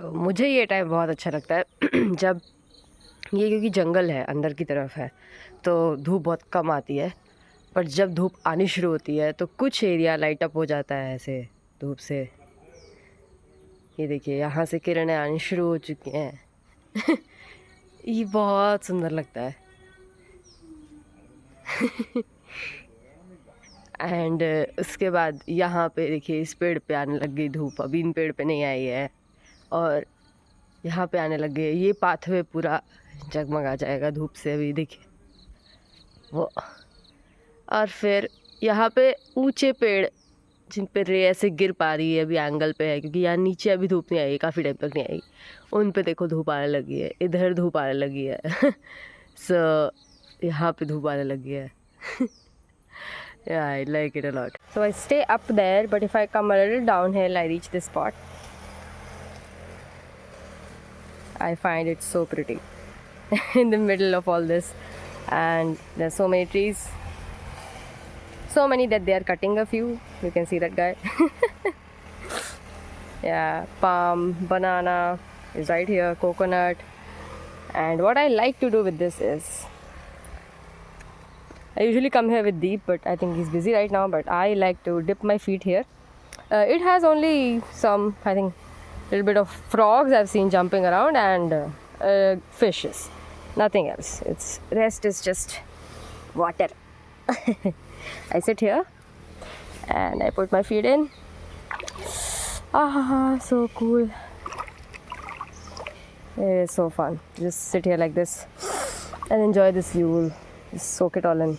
मुझे ये टाइम बहुत अच्छा लगता है जब ये, क्योंकि जंगल है अंदर की तरफ है तो धूप बहुत कम आती है, पर जब धूप आनी शुरू होती है तो कुछ एरिया लाइट अप हो जाता है ऐसे धूप से। ये देखिए यहाँ से किरणें आनी शुरू हो चुकी हैं। ये बहुत सुंदर लगता है। एंड उसके बाद यहाँ पे देखिए इस पेड़ पे आने लग गई धूप, अभी इन पेड़ पे नहीं आई है, और यहाँ पे आने लग गए। ये पाथवे पूरा जगमगा जाएगा धूप से, अभी देखिए वो। और फिर यहाँ पे ऊंचे पेड़ जिन पे रे ऐसे गिर पा रही है, अभी एंगल पे है क्योंकि यहाँ नीचे अभी धूप नहीं आई, काफ़ी टाइम तक नहीं आई। उन पे देखो धूप आने लगी है, इधर धूप आने लगी है। सो यहाँ पे धूप आने लगी है। Yeah, I like it a lot. So I stay up there, but if I come a little downhill, I reach this spot. I find it so pretty in the middle of all this, and there's so many trees, so many that they are cutting a few. You can see that guy. Yeah, palm, banana is right here, coconut. And what I like to do with this is, I usually come here with Deep, but I think he's busy right now, but I like to dip my feet here. It has only some, I think, little bit of frogs I've seen jumping around, and fishes. Nothing else. Its rest is just water. I sit here and I put my feet in. Ah, so cool. It is so fun. Just sit here like this and enjoy this view. Just soak it all in.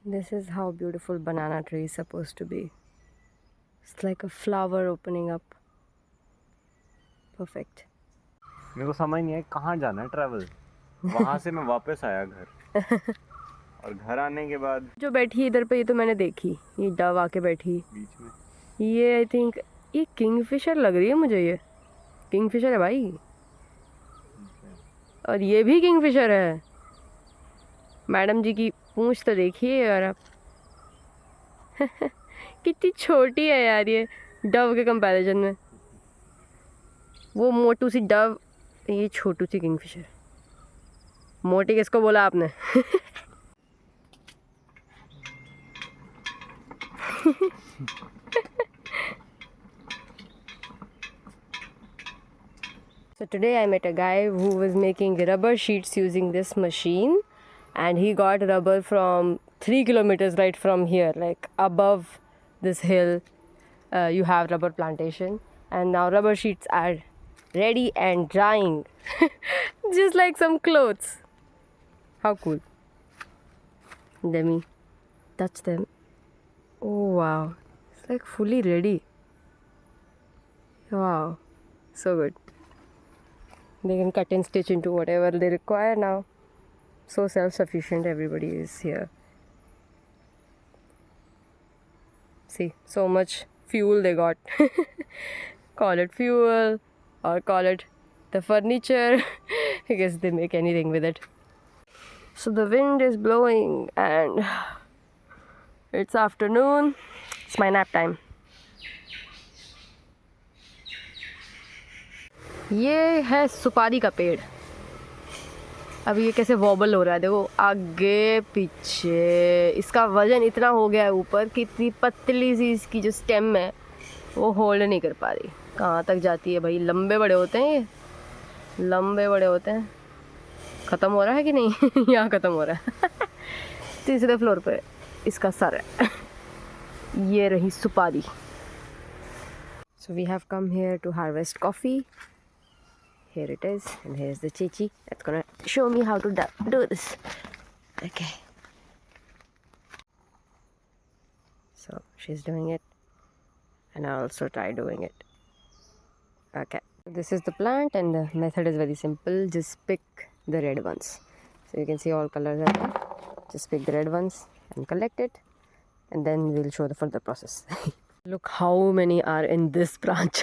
This is how beautiful banana tree is supposed to be. It's like a flower opening up. Perfect. मेरे को समझ नहीं है कहाँ जाना है travel. वहाँ से मैं वापस आया घर, और घर आने के बाद जो बैठी है इधर पे, ये तो मैंने देखी, ये डव आके बैठी बीच में। ये आई थिंक ये किंगफिशर लग रही है मुझे। ये किंगफिशर है भाई, और ये भी किंगफिशर है। मैडम जी की पूंछ तो देखिए यार आप। कितनी छोटी है यार ये डव के कंपैरिजन में। वो मोटू सी डव, ये छोटू सी किंगफिशर। मोटी किसको बोला आपने? So today I met a guy who was making rubber sheets using this machine, and he got rubber from 3 kilometers right from here, like above this hill. You have rubber plantation, and now rubber sheets are ready and drying, just like some clothes. How cool! Let me touch them. Oh wow, it's like fully ready. Wow, so good. They can cut and stitch into whatever they require now. So self-sufficient everybody is here. See, so much fuel they got. Call it fuel or call it the furniture. I guess they make anything with it. So the wind is blowing and it's afternoon. It's my nap time. ये है सुपारी का पेड़। अब ये कैसे vowel हो रहा है, देखो आगे पीछे। इसका वजन इतना हो गया है ऊपर कि इतनी पतली सी इसकी जो स्टेम है वो होल्ड नहीं कर पा रही। कहाँ तक जाती है भाई, लंबे बड़े होते हैं ये, लंबे बड़े होते हैं। ख़त्म हो रहा है कि नहीं? यहाँ ख़त्म हो रहा है। तीसरे फ्लोर पे इसका सर है। ये रही सुपारी। So we have come here to harvest coffee. Here it is, and here's the chichi that's gonna show me how to do this. Okay. So she's doing it, and I'll also try doing it. Okay. This is the plant, and the method is very simple. Just pick the red ones. So you can see all colors are there. Just pick the red ones and collect it, and then we'll show the further process. Look how many are in this branch.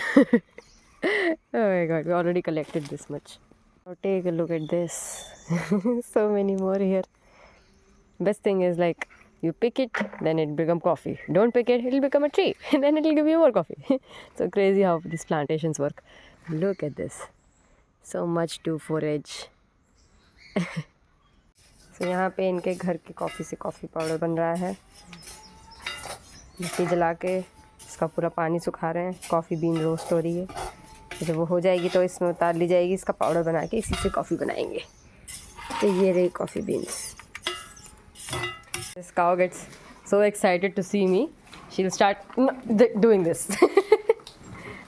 Oh my god, we already collected this much. Now take a look at this. So many more here. Best thing is, like, You pick it, then it become coffee. Don't pick it, it'll become a tree, and then it'll give you more coffee. So crazy how these plantations work. Look at this. So much to forage. So यहाँ पे इनके घर की coffee से coffee powder बन रहा है. मिट्टी जला के इसका पूरा पानी सुखा रहे हैं. कॉफ़ी बीन रोस्ट हो रही है. जब वो हो जाएगी तो इसमें उतार ली जाएगी. इसका पाउडर बना के इसी से कॉफ़ी बनाएंगे. तो ये रही coffee beans. This cow gets so excited to see me. She'll start doing this.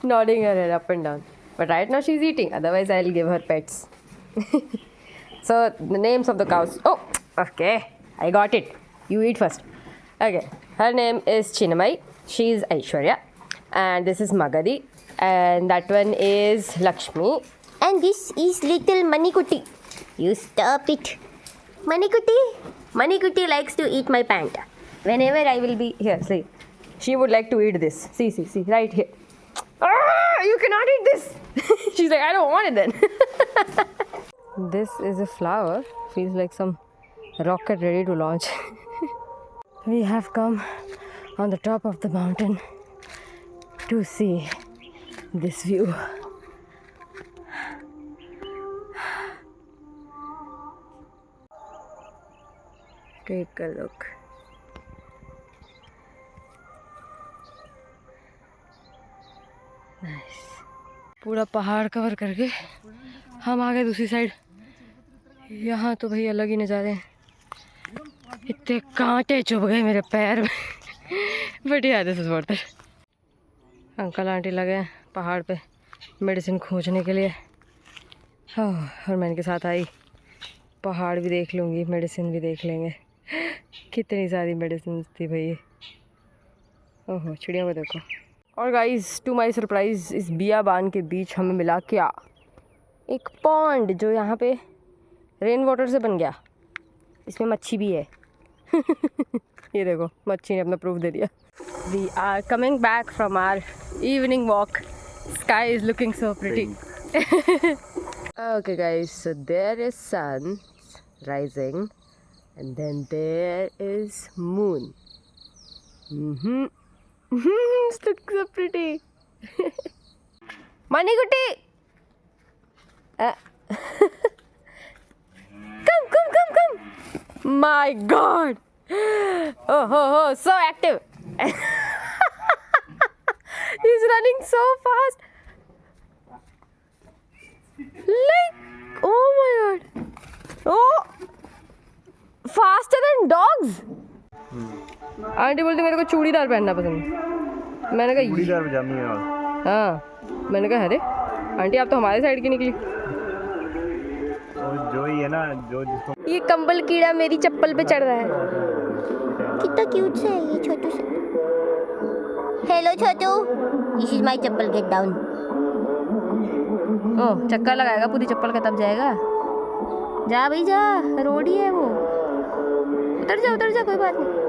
Nodding her head up and down. But right now she's eating. Otherwise I'll give her pets. So the names of the cows. Oh, okay. I got it. You eat first. Okay. Her name is Chinamai. She's Aishwarya. And this is Magadi. And that one is Lakshmi. And this is little Manikutti. You stop it. Manikutti likes to eat my pant. Whenever I will be here, see. She would like to eat this. See, right here. Ah, you cannot eat this. She's like, I don't want it then. This is a flower. Feels like some rocket ready to launch. We have come on the top of the mountain to see this view. Take a look. Nice. पूरा पहाड़ cover करके हम आ गए दूसरी side. यहाँ तो भाई अलग ही नज़ारे हैं. इतने कांटे चुभ गए मेरे पैर में. बट यार this is worth it. Uncle aunty लगे हैं पहाड़ पे मेडिसिन खोजने के लिए. और मैं इनके साथ आई. पहाड़ भी देख लूँगी, मेडिसिन भी देख लेंगे. कितनी सारी मेडिसिन थी भाई. ओहो, चिड़ियों को देखो. और गाइस, टू माय सरप्राइज़ इस बियाबान के बीच हमें मिला क्या? एक पॉन्ड जो यहाँ पे रेन वाटर से बन गया. इसमें मच्छी भी है. ये देखो, मच्छी ने अपना प्रूफ दे दिया. We are coming back from our evening walk. Sky is looking so pretty. Okay guys, so there is sun rising and then there is moon. It's looking so pretty. Manikutti! Come! My God! Oh, so active. He's running so fast. Like, oh my God. Oh, faster than dogs. Aunty बोलती मेरे को चूड़ीदार पहनना पसंद है. मैंने कहा चूड़ीदार पजामी है. हाँ, मैंने कहा अरे आंटी आप तो हमारे साइड की निकली. जो ही है ना, जो जिसको ये कंबल कीड़ा मेरी चप्पल पे चढ़ रहा है. कितना क्यूट सा है ये छोटू सा. Hello Chhotu. This is my chappal. Get down. Oh, चक्कर लगाएगा पूरी चप्पल का तब जाएगा. जा भाई जा, रोड ही है वो. उतर जा कोई बात नहीं.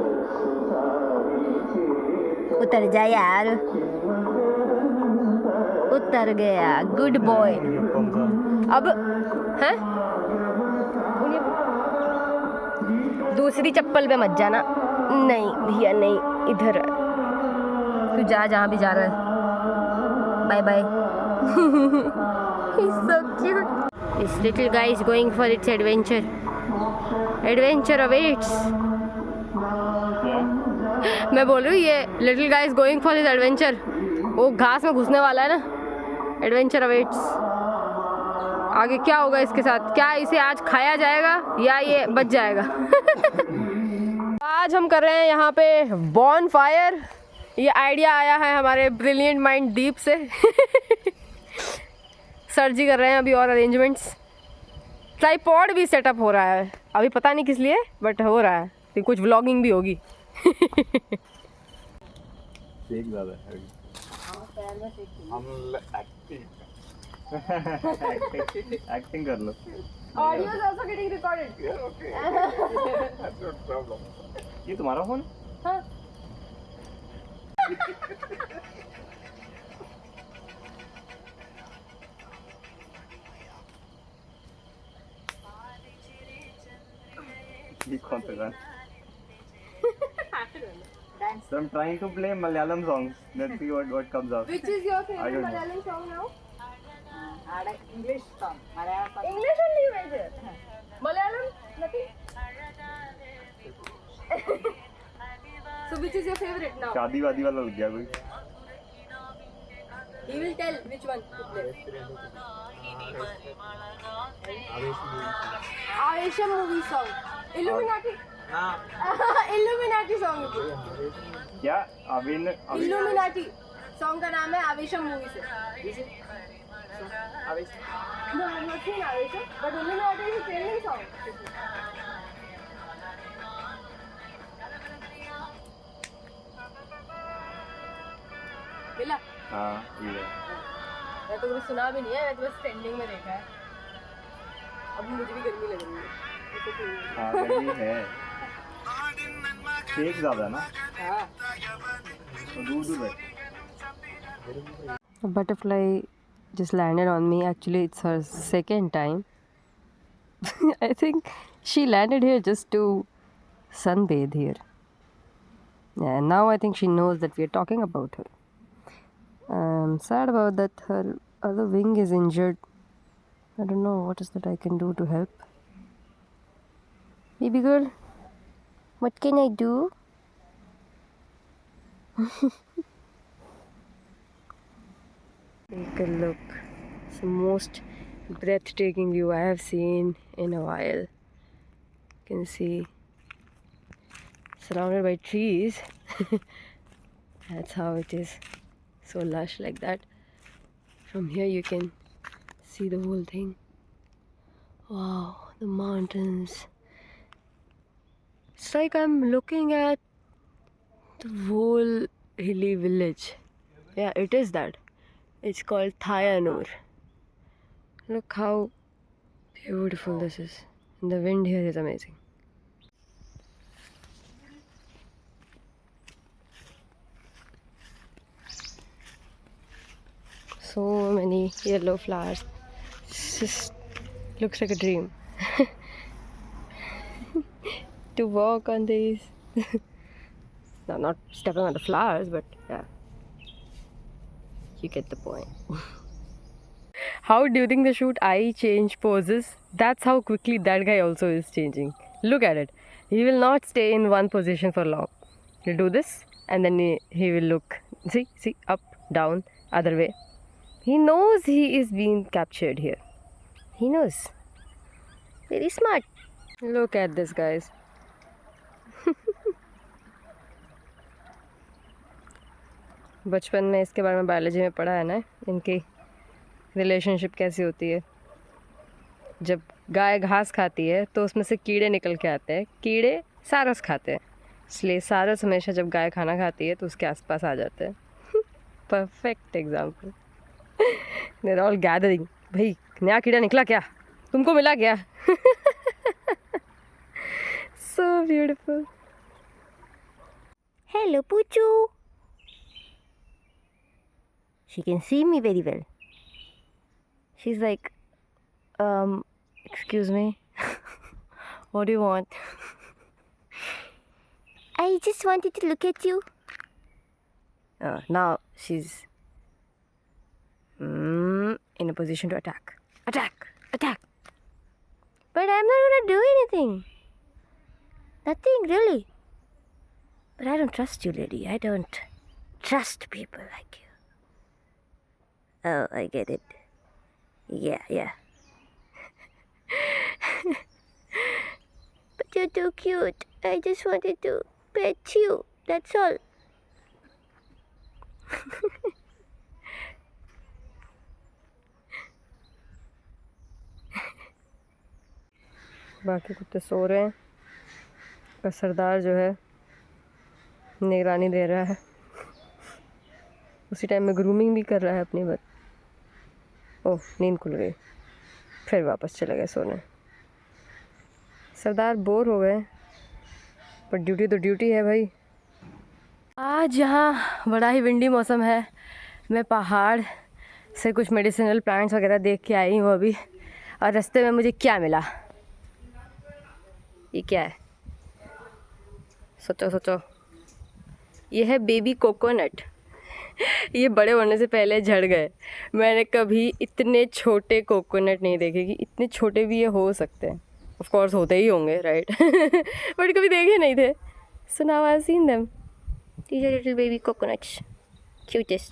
उतर जा यार. उतर गया. Good boy. अब हैं? दूसरी चप्पल पे मत जाना. नहीं भैया नहीं, इधर तू जा जहाँ भी जा रहा है. Bye bye. He's so cute. This little guy is going for its adventure. Adventure awaits. मैं बोल रही हूँ ये little guy is going for his adventure. वो घास में घुसने वाला है ना. Adventure awaits. आगे क्या होगा इसके साथ? क्या इसे आज खाया जाएगा या ये बच जाएगा? आज हम कर रहे हैं यहाँ पे बॉन फायर. ये आइडिया आया है हमारे ब्रिलियंट माइंड दीप से. सर जी कर रहे हैं अभी और अरेंजमेंट्स. ट्राइपॉड भी सेटअप हो रहा है. अभी पता नहीं किस लिए बट हो रहा है. तो कुछ व्लॉगिंग भी होगी. एक्टिंग कर लो. Audio is also getting recorded. ये तुम्हारा फोन? हाँ. ये कौन सा गाना? So I'm trying to play Malayalam songs. Let's see what comes out. Which is your I favorite don't know. Malayalam song now? English song, Malayalam song. English only major. Malayalam? Nothing? So which is your favorite now? शादी वादी वाला लग गया कोई. He will tell which one to play. Avesham movie song. Illuminati. Illuminati song. क्या Avin Illuminati song का नाम है Avesham movie से. No, I have not seen Avesham, but Illuminati is a trending song. मिला? हाँ ये है. मैं तो कभी सुना भी नहीं है, मैं तो बस ट्रेंडिंग में देखा है. अब मुझे भी गर्मी लग रही है. हाँ गर्मी है. शेक ज़्यादा ना. हाँ. दूर दूर बैठ. A butterfly just landed on me. Actually, it's her second time. I think she landed here just to sunbathe here. Yeah, and now I think she knows that we are talking about her. I'm sad about that. Her other wing is injured. I don't know what is that I can do to help. Baby girl, what can I do? Take a look. It's the most breathtaking view I have seen in a while. You can see surrounded by trees. That's how it is. So lush like that. From here you can see the whole thing. Wow, the mountains. It's like I'm looking at the whole hilly village. Yeah, it is that. It's called Thayanur. Look how beautiful this is. And the wind here is amazing. So many yellow flowers. It just looks like a dream. To walk on these. No, not stepping on the flowers, but yeah. You get the point. How during the shoot I change poses, that's how quickly that guy also is changing. Look at it. He will not stay in one position for long. He'll do this and then he will look. See, up, down, other way. He knows he is being captured here. He knows. Very smart. Look at this, guys. बचपन में इसके बारे में biology में पढ़ा है ना, इनकी रिलेशनशिप कैसी होती है. जब गाय घास खाती है तो उसमें से कीड़े निकल के आते हैं. कीड़े सारस खाते हैं, इसलिए सारस हमेशा जब गाय खाना खाती है तो उसके आसपास आ जाते हैं. Perfect example. They're all gathering. भाई नया कीड़ा निकला क्या, तुमको मिला क्या? So beautiful. Hello, Poochoo. She can see me very well. She's like, excuse me. What do you want? I just wanted to look at you. Now she's in a position to attack. Attack! But I'm not gonna do anything. Nothing, really. But I don't trust you, lady. I don't trust people like you. Oh, I get it. Yeah. But you're too cute. I just wanted to pet you. That's all. बाकी कुत्ते सो रहे हैं. का सरदार जो है निगरानी दे रहा है, उसी टाइम में ग्रूमिंग भी कर रहा है अपनी. बात. ओह, नींद खुल गई. फिर वापस चले गए सोने. सरदार बोर हो गए, पर ड्यूटी तो ड्यूटी है भाई. आज यहाँ बड़ा ही विंडी मौसम है. मैं पहाड़ से कुछ मेडिसिनल प्लांट्स वगैरह देख के आई हूँ अभी, और रास्ते में मुझे क्या मिला. ये क्या है? सोचो. ये है बेबी कोकोनट। ये बड़े होने से पहले झड़ गए। मैंने कभी इतने छोटे कोकोनट नहीं देखे कि इतने छोटे भी ये हो सकते हैं। ऑफ कोर्स होते ही होंगे, राइट? बट कभी देखे नहीं थे। So now I have seen them. These are little baby coconuts. Cutest.